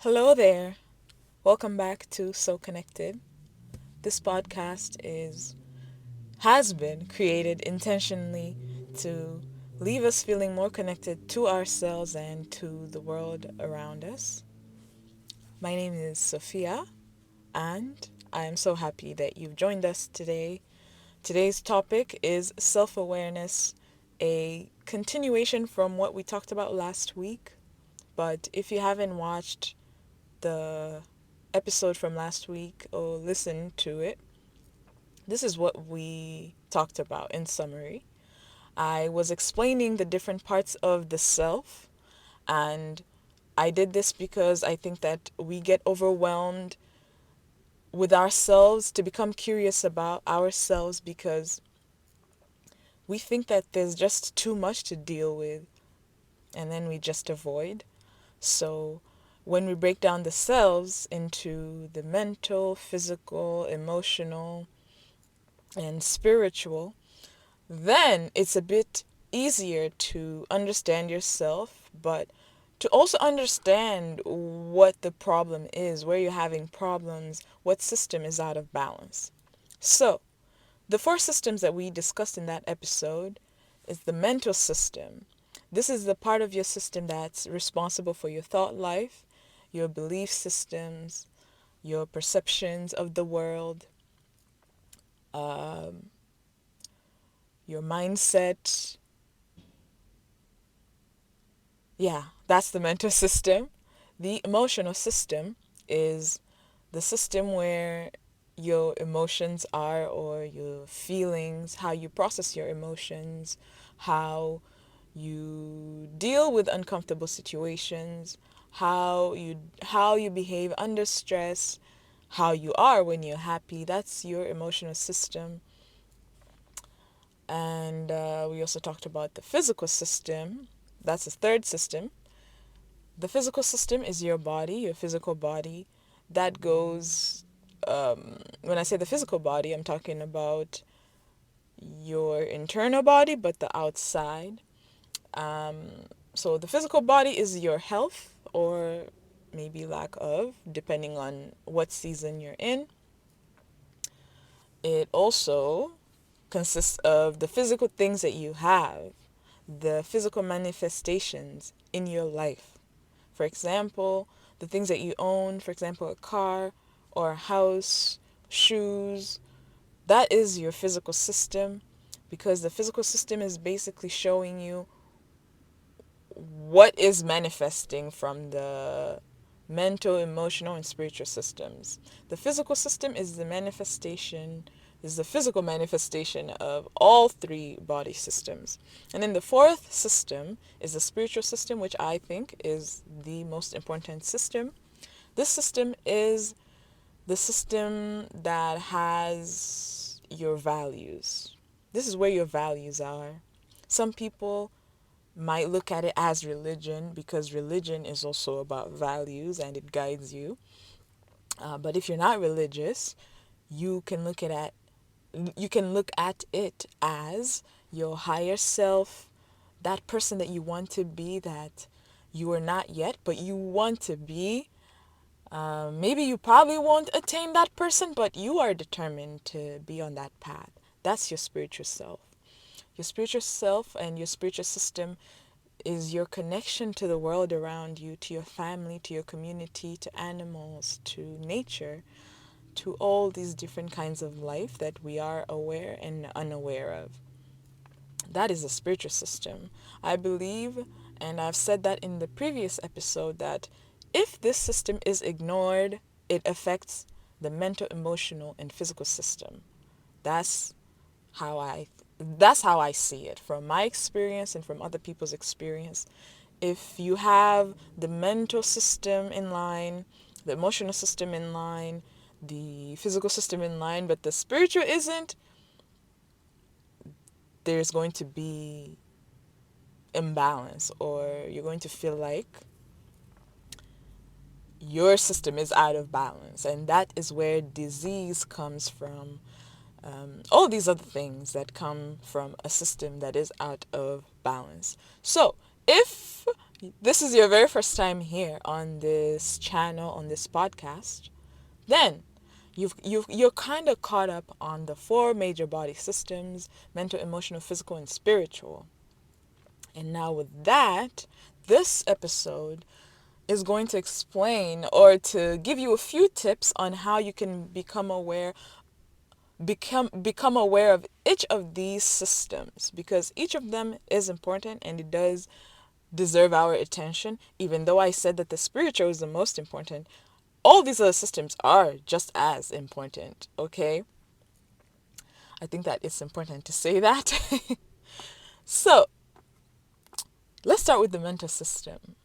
Hello there. Welcome back to So Connected. This podcast has been created intentionally to leave us feeling more connected to ourselves and to the world around us. My name is Sophia, and I am so happy that you've joined us today. Today's topic is self-awareness, a continuation from what we talked about last week. But if you haven't watched the episode from last week or listened to it, this is what we talked about in summary. I was explaining the different parts of the self, and I did this because I think that we get overwhelmed with ourselves to become curious about ourselves because we think that there's just too much to deal with and then we just avoid. So when we break down the selves into the mental, physical, emotional, and spiritual, then it's a bit easier to understand yourself, but to also understand what the problem is, where you're having problems, what system is out of balance. So, the four systems that we discussed in that episode is the mental system. This is the part of your system that's responsible for your thought life, your belief systems, your perceptions of the world, um, your mindset. Yeah, that's the mental system. The emotional system is the system where your emotions are, or your feelings, how you process your emotions, how you deal with uncomfortable situations, how you behave under stress, how you are when you're happy. That's your emotional system. And we also talked about the physical system. That's the third system. The physical system is your body, your physical body. That goes, when I say the physical body, I'm talking about your internal body, but the outside. So the physical body is your health, or maybe lack of, depending on what season you're in. It also consists of the physical things that you have, the physical manifestations in your life. For example, the things that you own, for example, a car or a house, shoes, that is your physical system, because the physical system is basically showing you what is manifesting from the mental, emotional, and spiritual systems. The physical system is the physical manifestation of all three body systems. And then the fourth system is the spiritual system, which I think is the most important system. This system is the system that has your values. This is where your values are. Some people might look at it as religion, because religion is also about values and it guides you. But if you're not religious, you can look at it as your higher self, that person that you want to be, that you are not yet, but you want to be. Maybe you probably won't attain that person, but you are determined to be on that path. That's your spiritual self. Your spiritual self and your spiritual system is your connection to the world around you, to your family, to your community, to animals, to nature, to all these different kinds of life that we are aware and unaware of. That is a spiritual system. I believe, and I've said that in the previous episode, that if this system is ignored, it affects the mental, emotional, and physical system. That's how I that's how I see it from my experience and from other people's experience. If you have the mental system in line, the emotional system in line, the physical system in line, but the spiritual isn't, there's going to be imbalance, or you're going to feel like your system is out of balance. And that is where disease comes from. All these other things that come from a system that is out of balance. So, if this is your very first time here on this channel, on this podcast, then you're kind of caught up on the four major body systems: mental, emotional, physical, and spiritual. And now with that, this episode is going to explain or to give you a few tips on how you can become aware of each of these systems, because each of them is important and it does deserve our attention. Even though I said that the spiritual is the most important, all these other systems are just as important, okay? I think that it's important to say that. So, let's start with the mental system.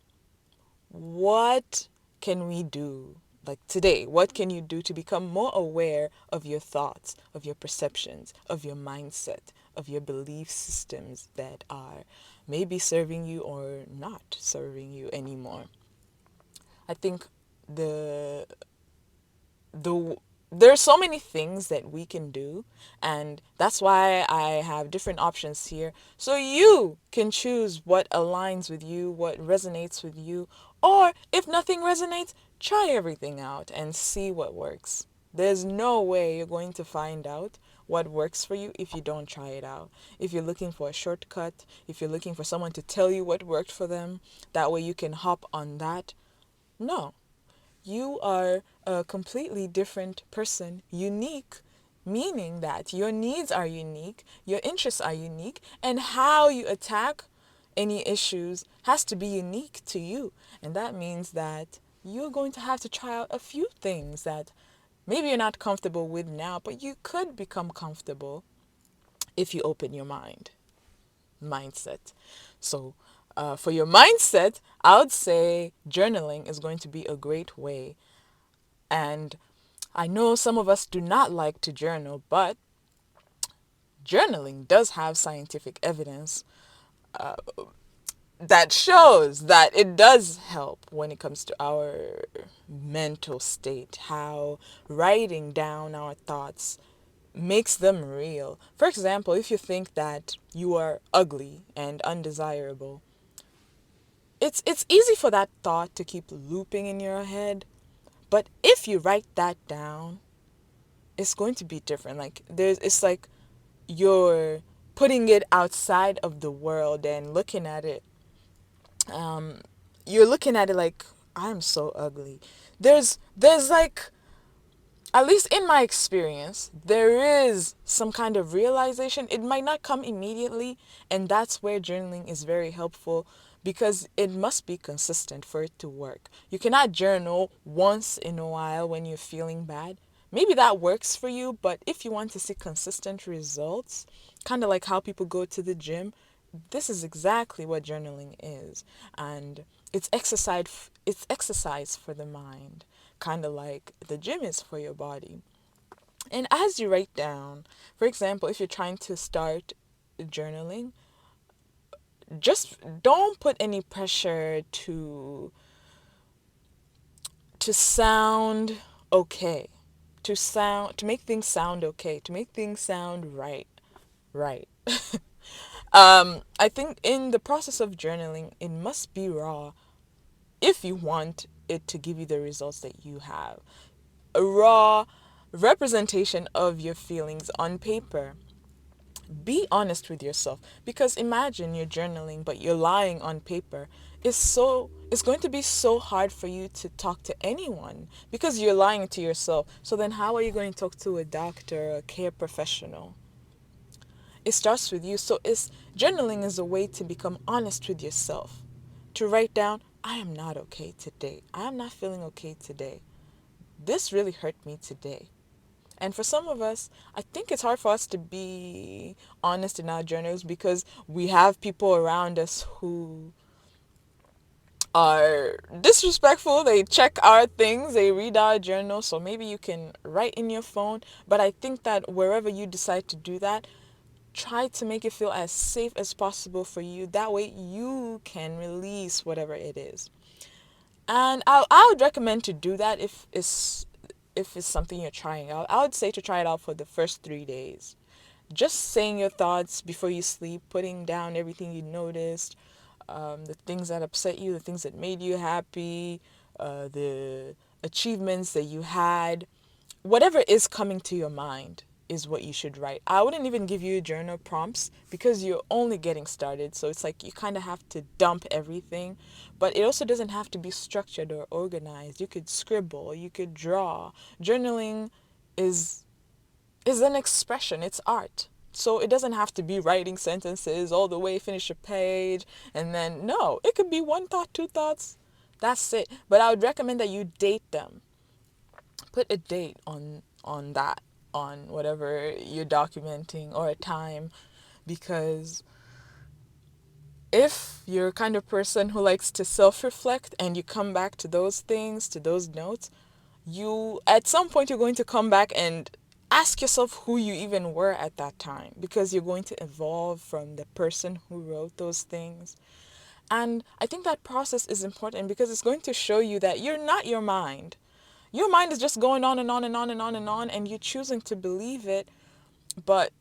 What can we do? Like today, what can you do to become more aware of your thoughts, of your perceptions, of your mindset, of your belief systems that are maybe serving you or not serving you anymore? I think the the there are so many things that we can do, and that's why I have different options here, so you can choose what aligns with you, what resonates with you, or if nothing resonates, try everything out and see what works. There's no way you're going to find out what works for you if you don't try it out. If you're looking for a shortcut, if you're looking for someone to tell you what worked for them, that way you can hop on that, no. You are a completely different person, unique, meaning that your needs are unique, your interests are unique, and how you attack any issues has to be unique to you. And that means that you're going to have to try out a few things that maybe you're not comfortable with now, but you could become comfortable if you open your mindset. So, for your mindset, I would say journaling is going to be a great way. And I know some of us do not like to journal, but journaling does have scientific evidence that shows that it does help when it comes to our mental state, how writing down our thoughts makes them real. For example, if you think that you are ugly and undesirable, it's easy for that thought to keep looping in your head. But if you write that down, it's going to be different. Like it's like you're putting it outside of the world and looking at it. Um, you're looking at it like, I'm so ugly. There's like, at least in my experience, there is some kind of realization. It might not come immediately, and that's where journaling is very helpful, because it must be consistent for it to work. You cannot journal once in a while when you're feeling bad. Maybe that works for you, but if you want to see consistent results, kind of like how people go to the gym, this is exactly what journaling is. And it's exercise for the mind, kind of like the gym is for your body. And as you write down, for example, if you're trying to start journaling, just don't put any pressure to sound okay, to make things sound okay, to make things sound right. I think in the process of journaling, it must be raw if you want it to give you the results that you have. A raw representation of your feelings on paper. Be honest with yourself, because imagine you're journaling but you're lying on paper. It's going to be so hard for you to talk to anyone because you're lying to yourself. So then how are you going to talk to a doctor or a care professional? It starts with you. So it's journaling is a way to become honest with yourself. To write down, I am not okay today. I am not feeling okay today. This really hurt me today. And for some of us, I think it's hard for us to be honest in our journals because we have people around us who are disrespectful. They check our things, they read our journal. So maybe you can write in your phone. But I think that wherever you decide to do that, try to make it feel as safe as possible for you. That way you can release whatever it is. And I would recommend to do that if it's something you're trying out. I would say to try it out for the first 3 days. Just saying your thoughts before you sleep, putting down everything you noticed, the things that upset you, the things that made you happy, the achievements that you had, whatever is coming to your mind is what you should write. I wouldn't even give you journal prompts because you're only getting started. So it's like you kind of have to dump everything, but it also doesn't have to be structured or organized. You could scribble, you could draw. Journaling is an expression, it's art. So it doesn't have to be writing sentences all the way, finish a page, and then no, it could be one thought, two thoughts. That's it. But I would recommend that you date them. Put a date on that, on whatever you're documenting, or a time, because if you're a kind of person who likes to self-reflect and you come back to those things, to those notes, you at some point you're going to come back and ask yourself who you even were at that time, because you're going to evolve from the person who wrote those things. And I think that process is important because it's going to show you that you're not your mind. Your mind is just going on and on and on and on and on, and you're choosing to believe it, but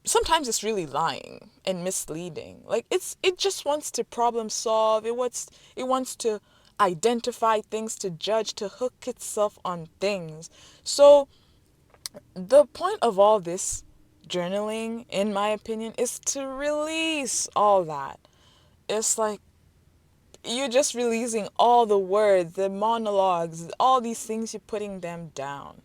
sometimes it's really lying and misleading. Like it just wants to problem solve. It wants to identify things, to judge, to hook itself on things. So the point of all this journaling, in my opinion, is to release all that. It's like you're just releasing all the words, the monologues, all these things, you're putting them down.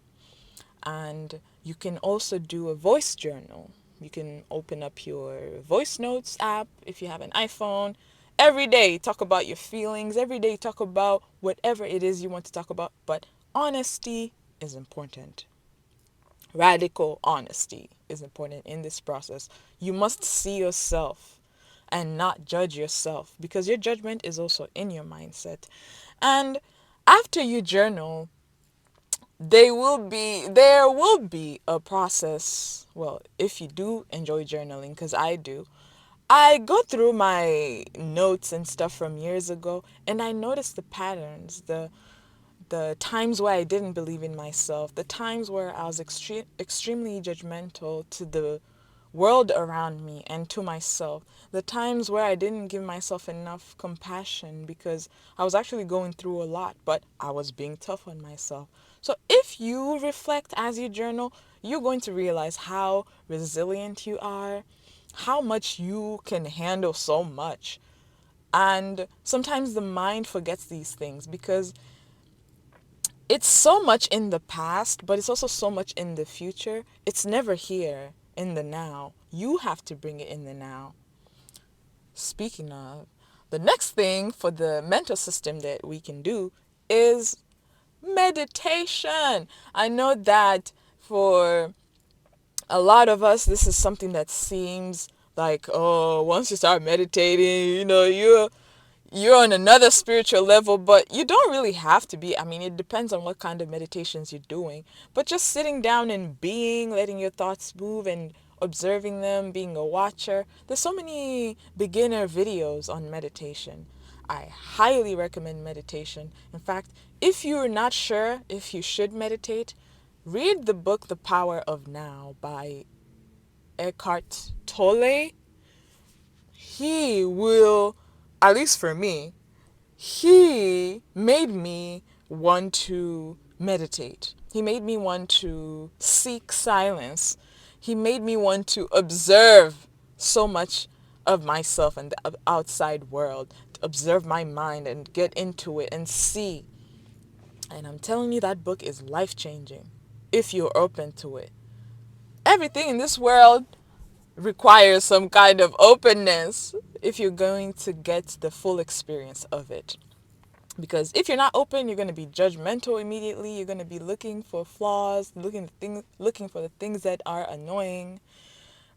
And you can also do a voice journal. You can open up your voice notes app if you have an iPhone. Every day, talk about your feelings. Every day, talk about whatever it is you want to talk about. But honesty is important. Radical honesty is important in this process. You must see yourself and not judge yourself, because your judgment is also in your mindset. And after you journal, there will be a process. Well, if you do enjoy journaling, because I do, I go through my notes and stuff from years ago, and I notice the patterns, the times where I didn't believe in myself, the times where I was extremely judgmental to the world around me and to myself, the times where I didn't give myself enough compassion because I was actually going through a lot, but I was being tough on myself. So if you reflect as you journal, you're going to realize how resilient you are, how much you can handle so much. And sometimes the mind forgets these things because it's so much in the past, but it's also so much in the future. It's never here in the now. You have to bring it in the now. Speaking of, the next thing for the mental system that we can do is meditation. I know that for a lot of us, this is something that seems like, oh, once you start meditating, you're on another spiritual level, but you don't really have to be. I mean, it depends on what kind of meditations you're doing. But just sitting down and being, letting your thoughts move and observing them, being a watcher. There's so many beginner videos on meditation. I highly recommend meditation. In fact, if you're not sure if you should meditate, read the book The Power of Now by Eckhart Tolle. He will, at least for me, he made me want to meditate. He made me want to seek silence. He made me want to observe so much of myself and the outside world, to observe my mind and get into it and see. And I'm telling you, that book is life changing if you're open to it. Everything in this world requires some kind of openness if you're going to get the full experience of it. Because if you're not open, you're going to be judgmental immediately. You're going to be looking for flaws, looking for the things that are annoying,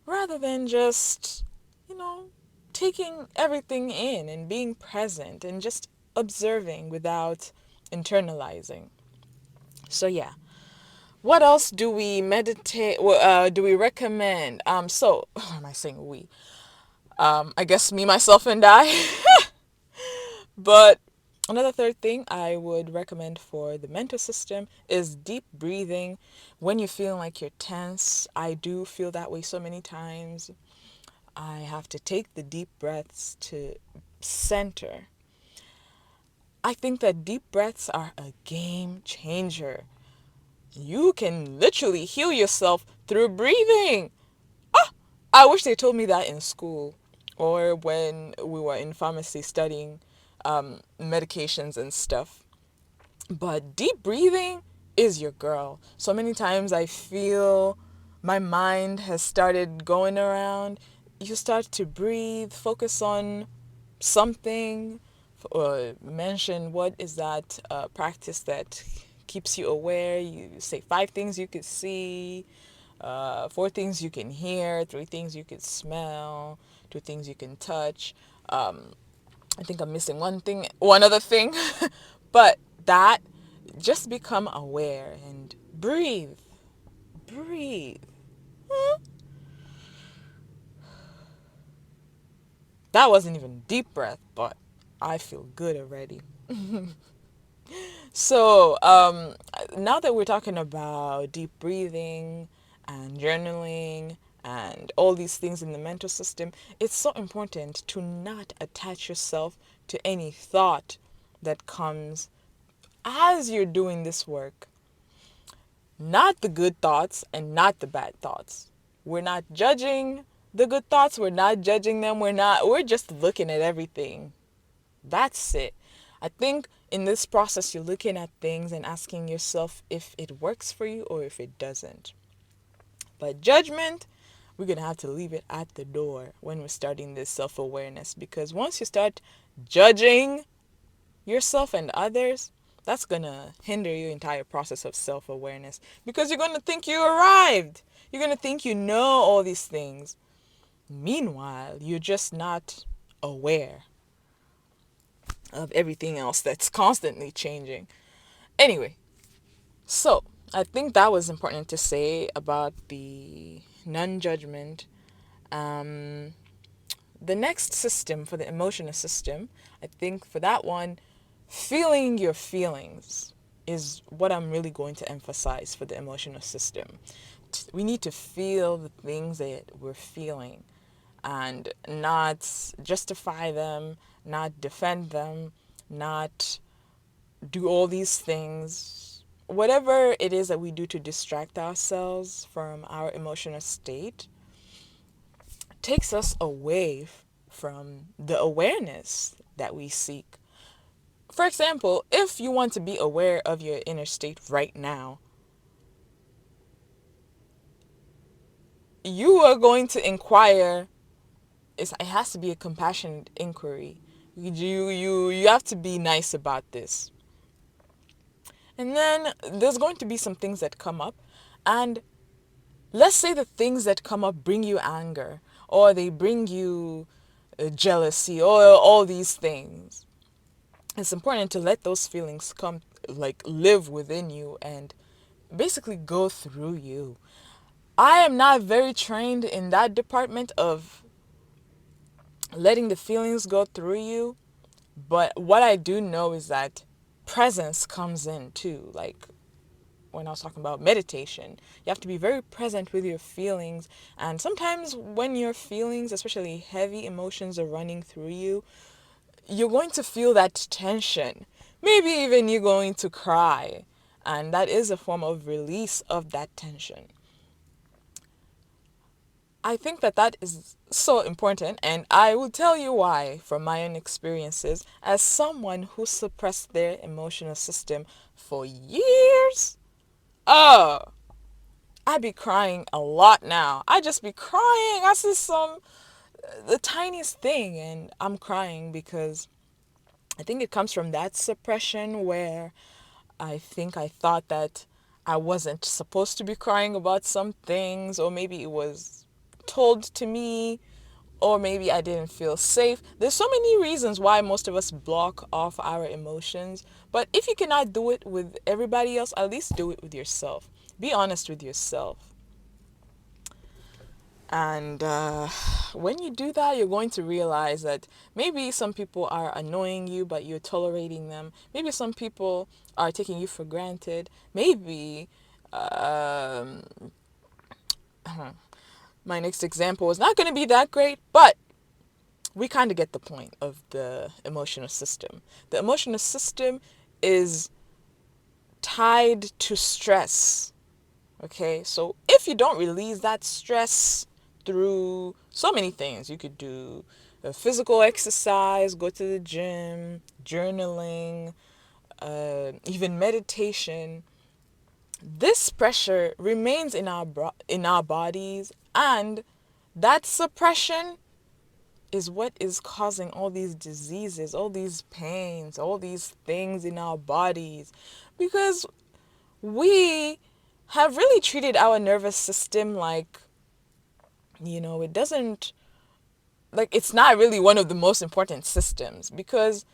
rather than just, you know, taking everything in and being present and just observing without internalizing. So yeah, what else do we meditate? Do we recommend? So am I saying we? I guess me, myself, and I. But another third thing I would recommend for the mental system is deep breathing. When you're feeling like you're tense, I do feel that way so many times. I have to take the deep breaths to center. I think that deep breaths are a game changer. You can literally heal yourself through breathing. I wish they told me that in school or when we were in pharmacy studying medications and stuff. But deep breathing is your girl. So many times I feel my mind has started going around. You start to breathe, focus on something, or mention what is that practice that keeps you aware. You say 5 things you could see, 4 things you can hear, 3 things you could smell, 2 things you can touch. I think I'm missing one other thing, but that just become aware and breathe, breathe. That wasn't even deep breath, but I feel good already. So, now that we're talking about deep breathing and journaling and all these things in the mental system, it's so important to not attach yourself to any thought that comes as you're doing this work. Not the good thoughts and not the bad thoughts. We're not judging the good thoughts, we're not judging them, we're just looking at everything. That's it. I think in this process, you're looking at things and asking yourself if it works for you or if it doesn't. But judgment, we're going to have to leave it at the door when we're starting this self awareness, because once you start judging yourself and others, that's going to hinder your entire process of self awareness, because you're going to think you arrived. You're going to think you know all these things. Meanwhile, you're just not aware of everything else that's constantly changing. Anyway, so I think that was important to say about the non judgment. Um, the next system for the emotional system, I think for that one, feeling your feelings is what I'm really going to emphasize for the emotional system. We need to feel the things that we're feeling and not justify them, not defend them, not do all these things. Whatever it is that we do to distract ourselves from our emotional state takes us away from the awareness that we seek. For example, if you want to be aware of your inner state right now, you are going to inquire. It has to be a compassionate inquiry. You have to be nice about this. And then there's going to be some things that come up. And let's say the things that come up bring you anger, or they bring you jealousy, or all these things. It's important to let those feelings come, like live within you and basically go through you. I am not very trained in that department of letting the feelings go through you, but what I do know is that presence comes in too. Like when I was talking about meditation, you have to be very present with your feelings. And sometimes when your feelings, especially heavy emotions, are running through you, you're going to feel that tension. Maybe even you're going to cry. And that is a form of release of that tension. I think that that is so important, and I will tell you why from my own experiences as someone who suppressed their emotional system for years. Oh, I be crying a lot now. I just be crying. I see the tiniest thing, and I'm crying because I think it comes from that suppression where I think I thought that I wasn't supposed to be crying about some things, or maybe it was told to me, or maybe I didn't feel safe. There's so many reasons why most of us block off our emotions. But if you cannot do it with everybody else, at least do it with yourself. Be honest with yourself. And when you do that, you're going to realize that maybe some people are annoying you, but you're tolerating them. Maybe some people are taking you for granted. Maybe My next example is not going to be that great, but we kind of get the point of the emotional system. The emotional system is tied to stress. Okay, so if you don't release that stress through so many things, you could do physical exercise, go to the gym, journaling, even meditation. This pressure remains in our bodies, and that suppression is what is causing all these diseases, all these pains, all these things in our bodies, because we have really treated our nervous system like, it doesn't, like, it's not really one of the most important systems, because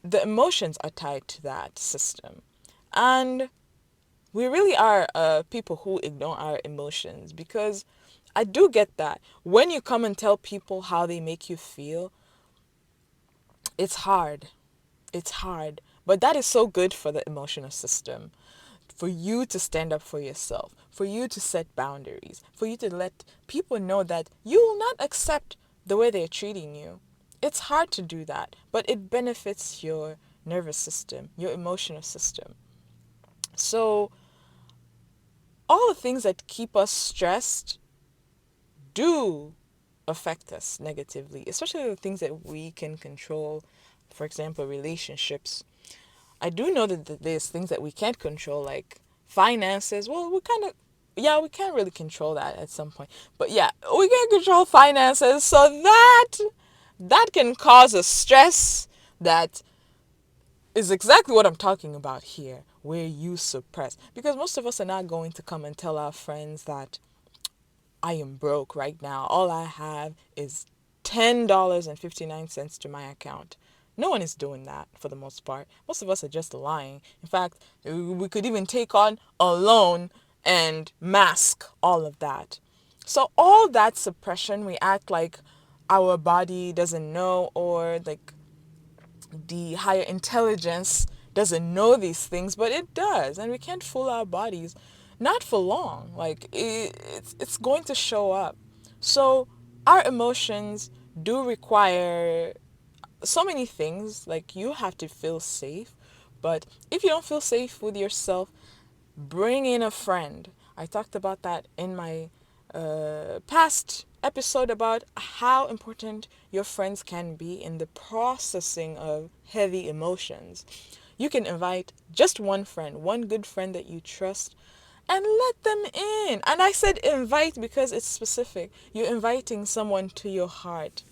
the emotions are tied to that system. And we really are people who ignore our emotions, because I do get that. When you come and tell people how they make you feel, it's hard. It's hard. But that is so good for the emotional system. For you to stand up for yourself, for you to set boundaries, for you to let people know that you will not accept the way they're treating you. It's hard to do that, but it benefits your nervous system, your emotional system. So, all the things that keep us stressed do affect us negatively, especially the things that we can control. For example, relationships. I do know that there's things that we can't control, like finances. Well, we can't really control that at some point. But yeah, we can control finances, so that can cause a stress that is exactly what I'm talking about here, where you suppress. Because most of us are not going to come and tell our friends that I am broke right now. All I have is $10.59 to my account. No one is doing that for the most part. Most of us are just lying. In fact, we could even take on a loan and mask all of that. So all that suppression, we act like our body doesn't know, or like the higher intelligence doesn't know these things, but it does, and we can't fool our bodies, not for long. Like it's going to show up. So our emotions do require so many things. Like, you have to feel safe, but if you don't feel safe with yourself, bring in a friend. I talked about that in my past episode about how important your friends can be in the processing of heavy emotions. You can invite just one friend, one good friend that you trust, and let them in. And I said invite because it's specific. You're inviting someone to your heart,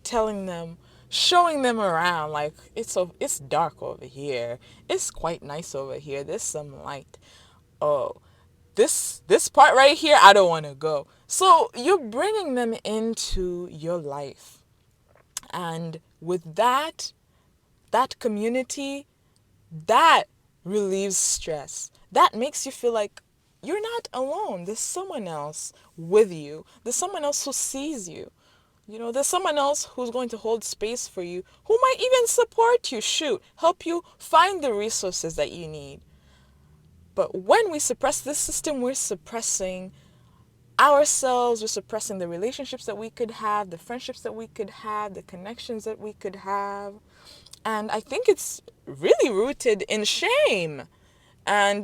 telling them, showing them around, like, it's dark over here, it's quite nice over here, there's some light. Oh, this part right here, I don't want to go. So you're bringing them into your life, and with that community, that relieves stress. That makes you feel like you're not alone. There's someone else with you. There's someone else who sees you. There's someone else who's going to hold space for you, who might even support you, help you find the resources that you need. But when we suppress this system, we're suppressing ourselves, we're suppressing the relationships that we could have, the friendships that we could have, the connections that we could have. And I think it's really rooted in shame and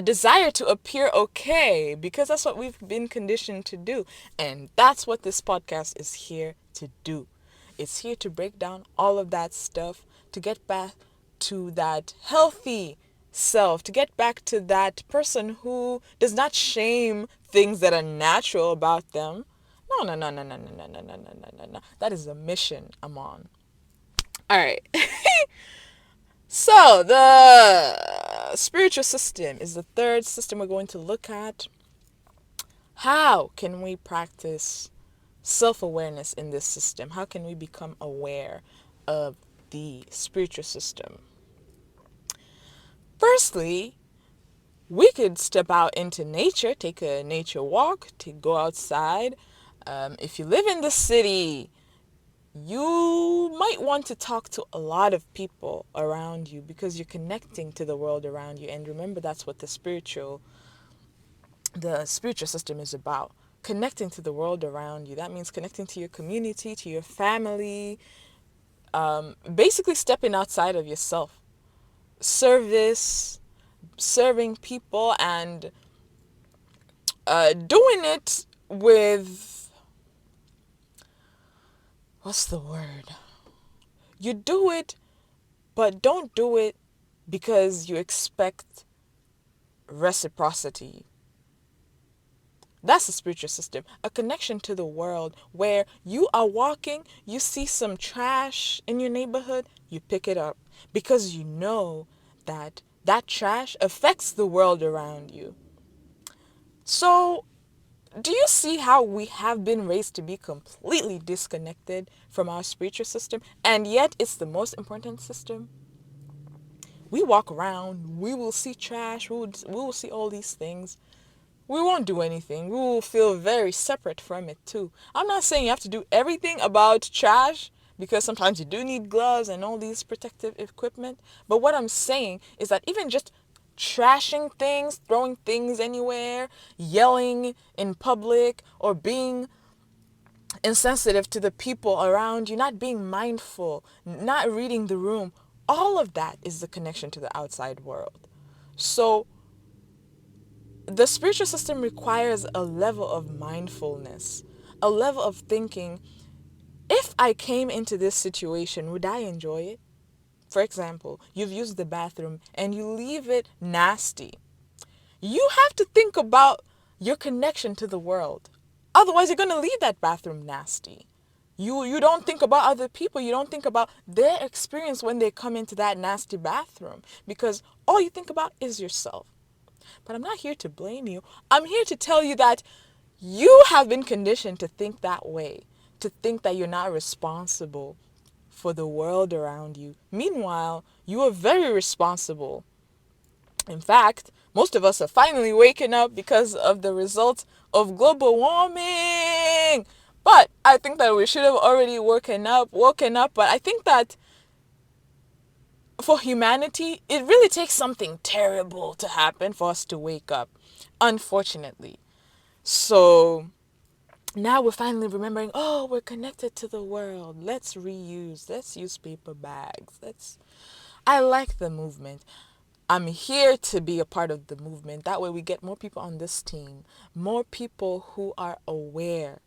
desire to appear okay, because that's what we've been conditioned to do. And that's what this podcast is here to do. It's here to break down all of that stuff, to get back to that healthy self, to get back to that person who does not shame things that are natural about them. No, no, no, no, no, no, no, no, no, no, no, no, no. That is the mission I'm on. All right. So, the spiritual system is the third system we're going to look at. How can we practice self-awareness in this system? How can we become aware of the spiritual system? Firstly, we could step out into nature, take a nature walk, to go outside. If you live in the city, you might want to talk to a lot of people around you, because you're connecting to the world around you. And remember, that's what the spiritual system is about. connecting to the world around you. That means connecting to your community, to your family, basically stepping outside of yourself. Service, serving people, and doing it with, what's the word? You do it, but don't do it because you expect reciprocity. That's the spiritual system, a connection to the world where you are walking, you see some trash in your neighborhood, you pick it up because you know that that trash affects the world around you. So, do you see how we have been raised to be completely disconnected from our spiritual system, and yet it's the most important system? We walk around, we will see trash, we will see all these things. We won't do anything. We will feel very separate from it too. I'm not saying you have to do everything about trash, because sometimes you do need gloves and all these protective equipment. But what I'm saying is that even just trashing things, throwing things anywhere, yelling in public, or being insensitive to the people around you, not being mindful, not reading the room, all of that is the connection to the outside world. So the spiritual system requires a level of mindfulness, a level of thinking. If I came into this situation, would I enjoy it? For example, you've used the bathroom and you leave it nasty. You have to think about your connection to the world. Otherwise, you're going to leave that bathroom nasty. You don't think about other people. You don't think about their experience when they come into that nasty bathroom, because all you think about is yourself. But I'm not here to blame you. I'm here to tell you that you have been conditioned to think that way, to think that you're not responsible for the world around you. Meanwhile, you are very responsible. In fact, most of us are finally waking up because of the results of global warming. But I think that we should have already woken up. But I think that for humanity, it really takes something terrible to happen for us to wake up, unfortunately. So now we're finally remembering, oh, we're connected to the world. Let's use paper bags. I like the movement. I'm here to be a part of the movement. That way we get more people on this team, more people who are aware.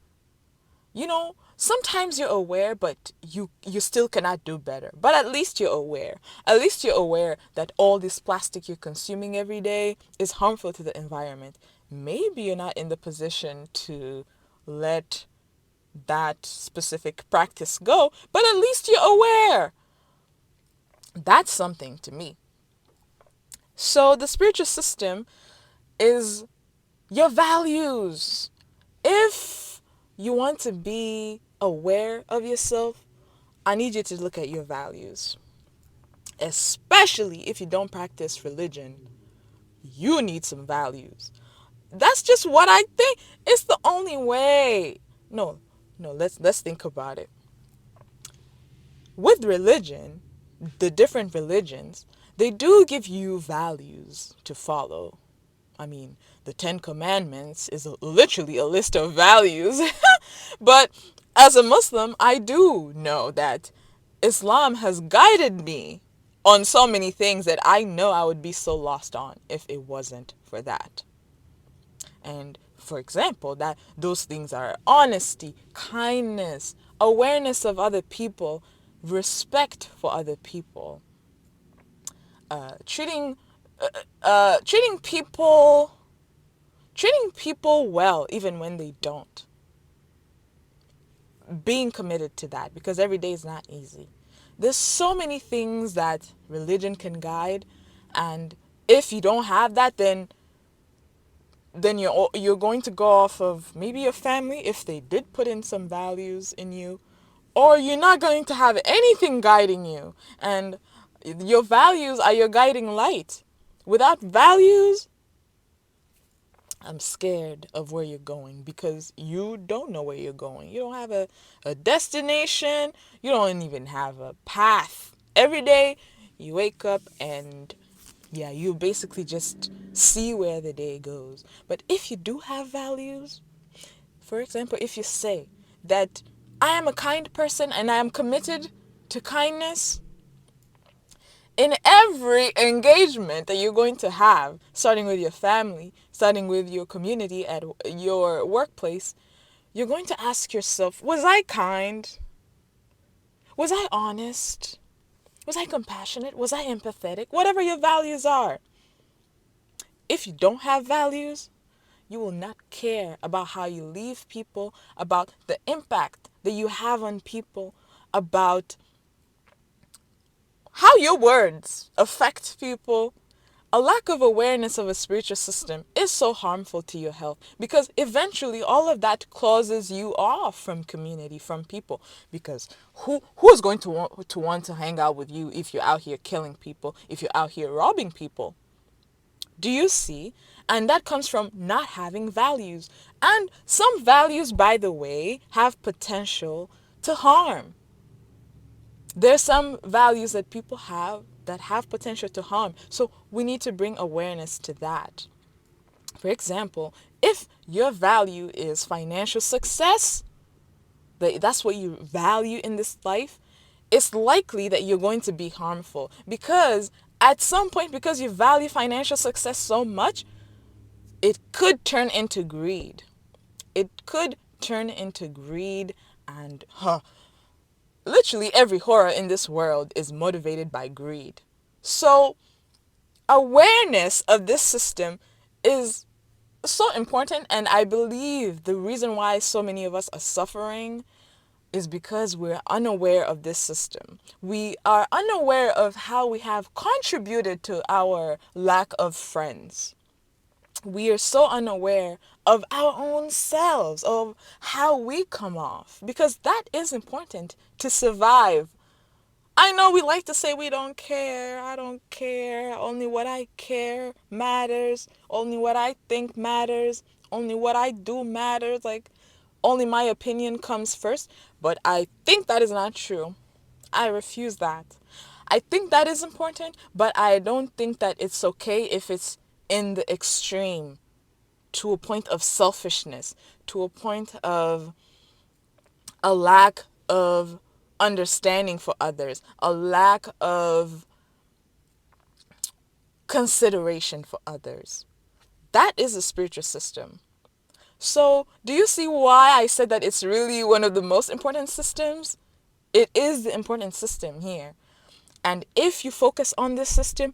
Sometimes you're aware, but you still cannot do better. But at least you're aware. At least you're aware that all this plastic you're consuming every day is harmful to the environment. Maybe you're not in the position to let that specific practice go, but at least you're aware. That's something to me. So the spiritual system is your values. If you want to be aware of yourself, I need you to look at your values. Especially if you don't practice religion, you need some values. That's just what I think. It's the only way. No, let's think about it. With religion, the different religions, they do give you values to follow. I mean, the Ten Commandments is literally a list of values. But as a Muslim, I do know that Islam has guided me on so many things that I know I would be so lost on if it wasn't for that. And for example, that those things are honesty, kindness, awareness of other people, respect for other people, treating treating people well even when they don't, being committed to that, because every day is not easy. There's so many things that religion can guide, and if you don't have that, then you're going to go off of maybe your family if they did put in some values in you, or you're not going to have anything guiding you, and your values are your guiding light. Without values, I'm scared of where you're going, because you don't know where you're going. You don't have a destination. You don't even have a path. Every day you wake up and yeah, you basically just see where the day goes. But if you do have values, For example, if you say that I am a kind person and I am committed to kindness, in every engagement that you're going to have, starting with your family, starting with your community at your workplace, you're going to ask yourself, was I kind? Was I honest? Was I compassionate? Was I empathetic? Whatever your values are. If you don't have values, you will not care about how you leave people, about the impact that you have on people, about how your words affect people. A lack of awareness of a spiritual system is so harmful to your health because eventually all of that closes you off from community, from people. Because who's going to want to hang out with you if you're out here killing people, if you're out here robbing people? Do you see? And that comes from not having values. And some values, by the way, have potential to harm. There's some values that people have that have potential to harm. So we need to bring awareness to that. For example, if your value is financial success, that's what you value in this life, it's likely that you're going to be harmful because at some point, because you value financial success so much, it could turn into greed. It could turn into greed and literally every horror in this world is motivated by greed. So awareness of this system is so important, and I believe the reason why so many of us are suffering is because we're unaware of this system. We are unaware of how we have contributed to our lack of friends. We are so unaware of our own selves, of how we come off, because that is important to survive. I know we like to say we don't care, I don't care, only what I care matters, only what I think matters, only what I do matters, like only my opinion comes first. But I think that is not true. I refuse that. I think that is important, but I don't think that it's okay if it's in the extreme, to a point of selfishness, to a point of a lack of understanding for others, a lack of consideration for others. That is a spiritual system. So, do you see why I said that it's really one of the most important systems? It is the important system here. And if you focus on this system,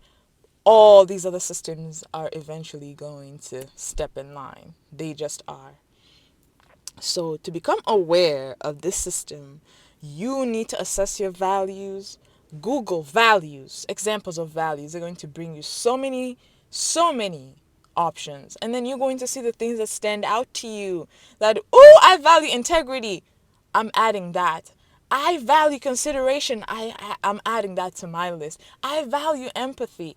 all these other systems are eventually going to step in line. They just are. So, to become aware of this system, you need to assess your values. Google values, examples of values. They're going to bring you so many options. And then you're going to see the things that stand out to you. That, oh, I value integrity. I'm adding that. I value consideration. I'm adding that to my list. I value empathy.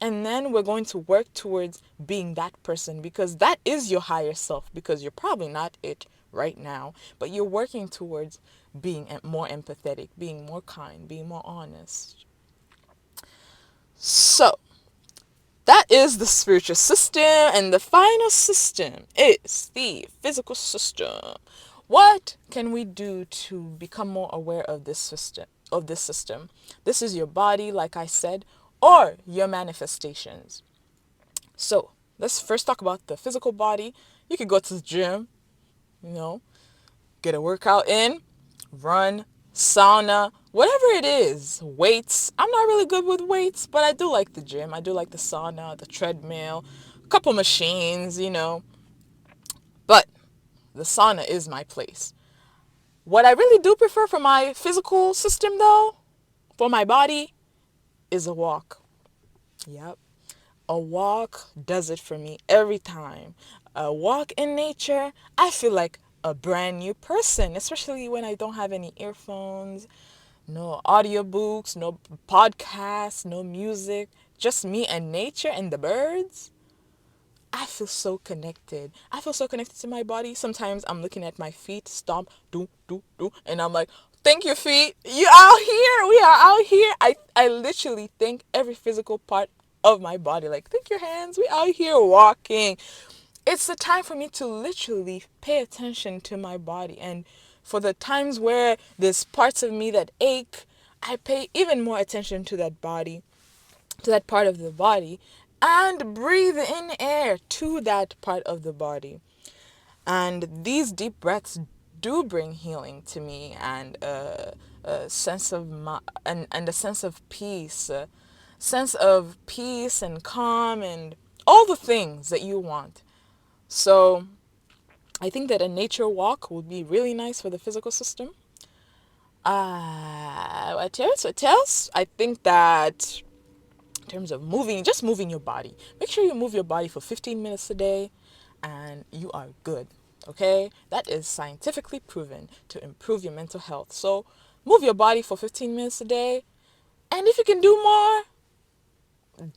And then we're going to work towards being that person, because that is your higher self, because you're probably not it right now, but you're working towards being more empathetic, being more kind, being more honest. So that is the spiritual system, and the final system is the physical system. What can we do to become more aware of this system? This is your body, like I said, or your manifestations. So let's first talk about the physical body. You could go to the gym, you know, get a workout in, run, sauna, whatever it is, weights. I'm not really good with weights, but I do like the gym. I do like the sauna, the treadmill, a couple machines. But the sauna is my place. What I really do prefer for my physical system, though, for my body, is a walk. Yep. A walk does it for me every time. A walk in nature, I feel like a brand new person, especially when I don't have any earphones, no audiobooks, no podcasts, no music, just me and nature and the birds. I feel so connected. I feel so connected to my body. Sometimes I'm looking at my feet, stomp, do, do, do, and I'm like, thank you, feet. You out here. We are out here. I literally thank every physical part of my body. Like, thank your hands. We out here walking. It's the time for me to literally pay attention to my body. And for the times where there's parts of me that ache, I pay even more attention to that body, to that part of the body, and breathe in air to that part of the body. And these deep breaths do bring healing to me, and a sense of and a sense of peace and calm and all the things that you want. So I think that a nature walk would be really nice for the physical system. What else? What else? I think that in terms of moving, just moving your body. Make sure you move your body for 15 minutes a day and you are good. Okay? That is scientifically proven to improve your mental health. So move your body for 15 minutes a day. And if you can do more,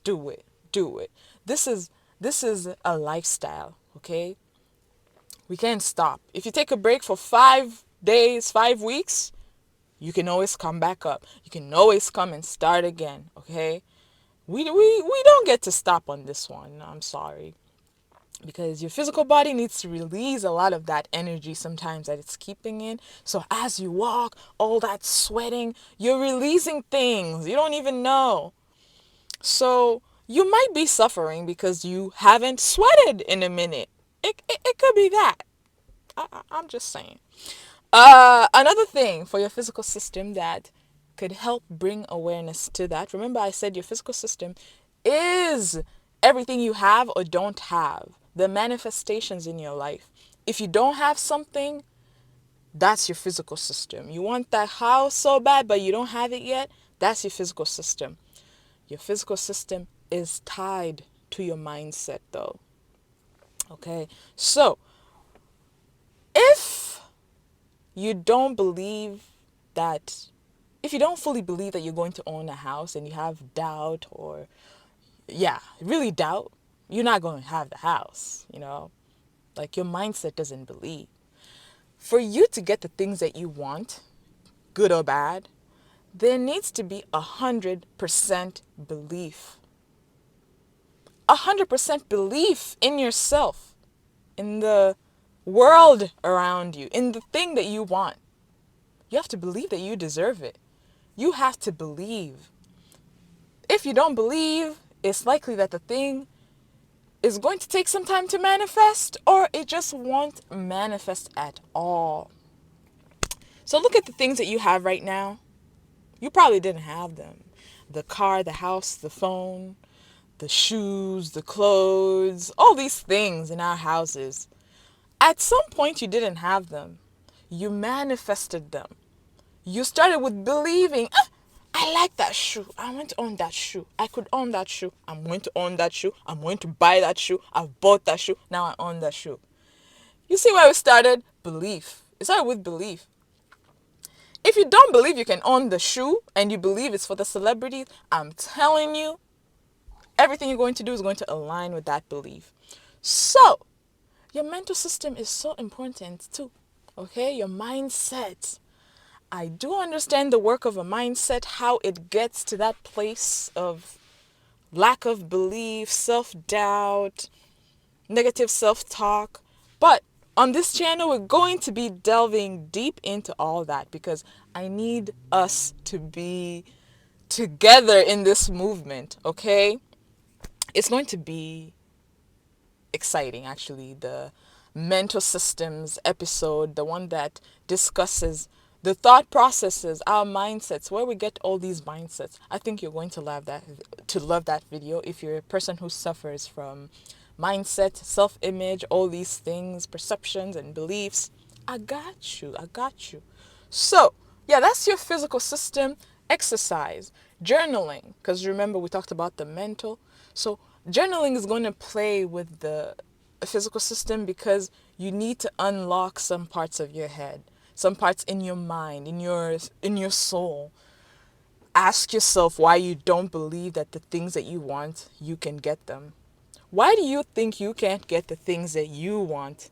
do it. Do it. This is this is a lifestyle, okay? We can't stop. If you take a break for 5 days, 5 weeks, you can always come back up. You can always come and start again, okay? We don't get to stop on this one. I'm sorry. Because your physical body needs to release a lot of that energy sometimes that it's keeping in. So as you walk, all that sweating, you're releasing things you don't even know. So you might be suffering because you haven't sweated in a minute. It could be that. I'm just saying. Another thing for your physical system that could help bring awareness to that. Remember, I said your physical system is everything you have or don't have, the manifestations in your life. If you don't have something, that's your physical system. You want that house so bad, but you don't have it yet, that's your physical system. Your physical system is tied to your mindset, though. Okay, so if you don't believe that, if you don't fully believe that you're going to own a house and you have doubt or, yeah, really doubt, you're not going to have the house. Like your mindset doesn't believe. For you to get the things that you want, good or bad, there needs to be 100% belief. 100% belief in yourself, in the world around you, in the thing that you want. You have to believe that you deserve it. You have to believe. If you don't believe, it's likely that the thing is going to take some time to manifest, or it just won't manifest at all. So look at the things that you have right now. You probably didn't have them. The car, the house, the phone, the shoes, the clothes, all these things in our houses. At some point, you didn't have them. You manifested them. You started with believing, I like that shoe. I want to own that shoe. I could own that shoe. I'm going to own that shoe. I'm going to buy that shoe. I've bought that shoe. Now I own that shoe. You see where we started? Belief. It started with belief. If you don't believe you can own the shoe and you believe it's for the celebrities, I'm telling you, everything you're going to do is going to align with that belief. So, your mental system is so important too. Okay? Your mindset. I do understand the work of a mindset, how it gets to that place of lack of belief, self-doubt, negative self-talk. But on this channel, we're going to be delving deep into all that because I need us to be together in this movement, okay? It's going to be exciting, actually. The mental systems episode, the one that discusses the thought processes, our mindsets, where we get all these mindsets. I think you're going to love that video if you're a person who suffers from mindset, self-image, all these things, perceptions and beliefs. I got you. I got you. So, yeah, that's your physical system. Exercise, journaling, because remember we talked about the mental. So, journaling is going to play with the physical system because you need to unlock some parts of your head, some parts in your mind, in your soul. Ask yourself why you don't believe that the things that you want, you can get them. Why do you think you can't get the things that you want?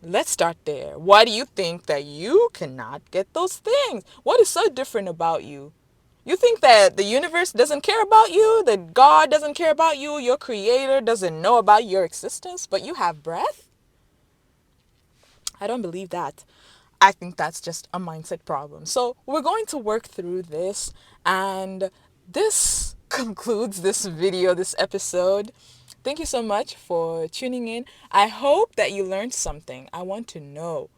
Let's start there. Why do you think that you cannot get those things? What is so different about you? You think that the universe doesn't care about you, that God doesn't care about you, your creator doesn't know about your existence, but you have breath? I don't believe that. I think that's just a mindset problem. So we're going to work through this, and this concludes this video, this episode. Thank you so much for tuning in. I hope that you learned something. I want to know,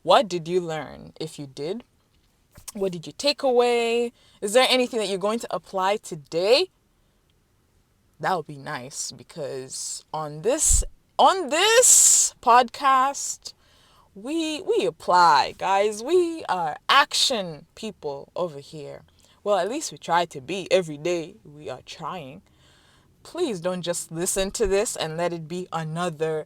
what did you learn? If you did, what did you take away? Is there anything that you're going to apply today? That would be nice, because on this podcast, we apply, guys. We are action people over here. Well, at least we try to be. Every day we are trying. Please don't just listen to this and let it be another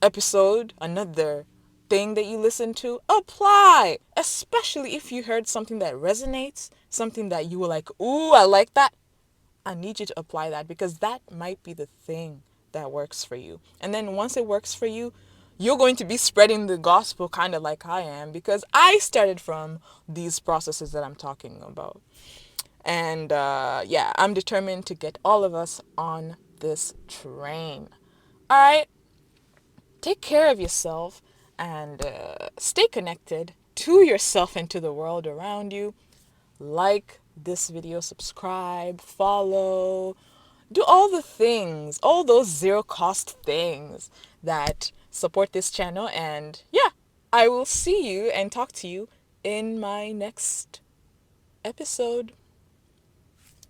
episode, another thing that you listen to. Apply, especially if you heard something that resonates, something that you were like, ooh, I like that. I need you to apply that, because that might be the thing that works for you. And then once it works for you, you're going to be spreading the gospel kind of like I am, because I started from these processes that I'm talking about. And yeah, I'm determined to get all of us on this train. All right, take care of yourself, and stay connected to yourself and to the world around you. Like this video, subscribe, follow, do all the things, all those zero cost things that support this channel. And yeah, I will see you and talk to you in my next episode.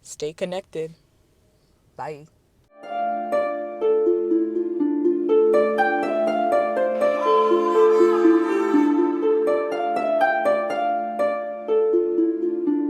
Stay connected. Bye.